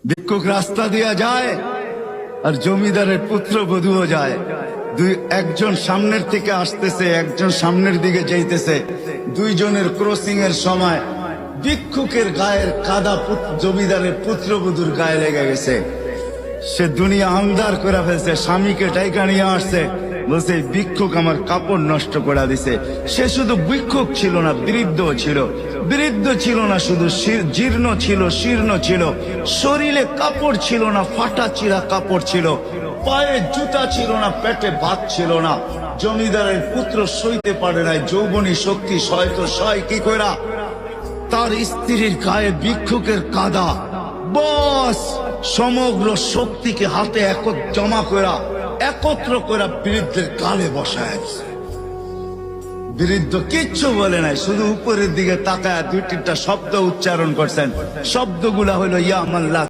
ভিক্ষুক রাস্তা দিয়া যায় আর জমিদারের পুত্র বধূও যায়। একজন সামনের থেকে আসতেছে, একজন সামনের দিকে যাইতেছে। দুইজনের ক্রসিং এর সময় ভিক্ষুকের গায়ের কাদা জমিদারের পুত্রবধূর গায়ে লেগে গেছে। সে দুনিয়া আন্ধার করে ফেলছে, স্বামীকে টাইকা নিয়ে আসছে, বলছে ভিক্ষুক আমার কাপড় নষ্ট করে দিছে। সে শুধু ভিক্ষুক ছিল না, বৃদ্ধ ছিল। বৃদ্ধ ছিল না শুধু, জীর্ণ ছিল, শীর্ণ ছিল। শরীরে কাপড় ছিল না, ফাটা চিরা কাপড় ছিল। পায়ে জুতা ছিল না, পেটে ভাত ছিল না। জমিদারের পুত্র সইতে পারে নাই, যৌবনী শক্তি সয় তো সয় কি কইরা। তার স্ত্রীর গায়ে ভিক্ষুকের কাদা, বস সমগ্র শক্তিকে হাতে জমা করা, একত্র করা বৃদ্ধের গালে বসায়। বৃদ্ধ কিচ্ছু বলে নাই, শুধু উপরের দিকে তাকায় দুই তিনটা শব্দ উচ্চারণ করছেন। শব্দগুলা হলো ইয়া মাল্লা